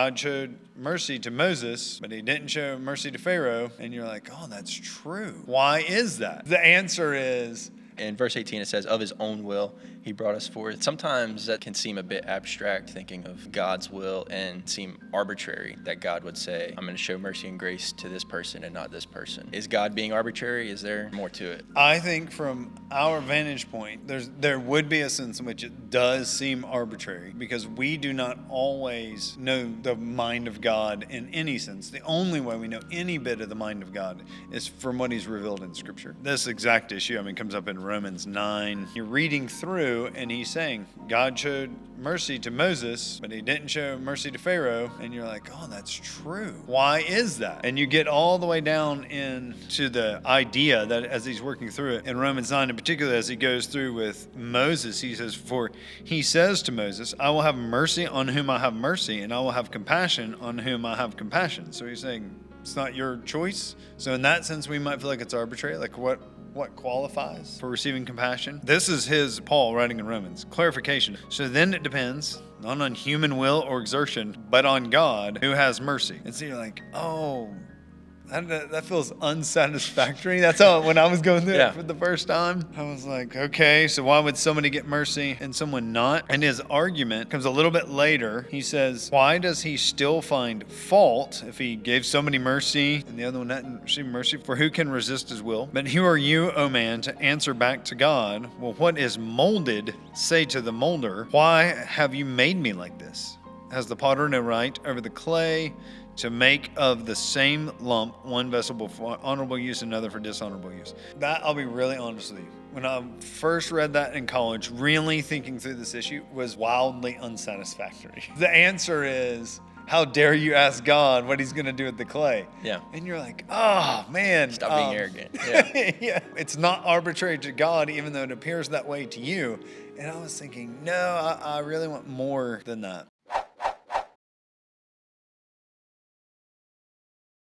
God showed mercy to Moses, but he didn't show mercy to Pharaoh. And you're like, oh, that's true. Why is that? The answer is, in verse 18, it says, of his own will, he brought us forth. Sometimes that can seem a bit abstract, thinking of God's will, and seem arbitrary, that God would say, I'm going to show mercy and grace to this person and not this person. Is God being arbitrary? Is there more to it? I think from our vantage point, there would be a sense in which it does seem arbitrary, because we do not always know the mind of God in any sense. The only way we know any bit of the mind of God is from what he's revealed in Scripture. This exact issue, comes up in Romans 9. You're reading through, and he's saying, God showed mercy to Moses, but he didn't show mercy to Pharaoh. And you're like, oh, that's true. Why is that? And you get all the way down into the idea that as he's working through it in Romans 9, in particular, as he goes through with Moses, he says, for he says to Moses, I will have mercy on whom I have mercy, and I will have compassion on whom I have compassion. So he's saying, it's not your choice. So in that sense, we might feel like it's arbitrary. Like what qualifies for receiving compassion? This is Paul writing in Romans. Clarification. So then it depends not on human will or exertion, but on God who has mercy. And so you're like, oh, that feels unsatisfactory. That's how, when I was going through it for the first time, I was like, okay, so why would somebody get mercy and someone not? And his argument comes a little bit later. He says, why does he still find fault if he gave somebody mercy and the other one didn't receive mercy? For who can resist his will? But who are you, O man, to answer back to God? Well, what is molded, say to the molder, why have you made me like this? Has the potter no right over the clay to make of the same lump one vessel for honorable use and another for dishonorable use? That, I'll be really honest with you, when I first read that in college, really thinking through this issue was wildly unsatisfactory. The answer is, how dare you ask God what he's going to do with the clay? Yeah. And you're like, oh, man. Stop being arrogant. Yeah. Yeah. It's not arbitrary to God, even though it appears that way to you. And I was thinking, no, I really want more than that.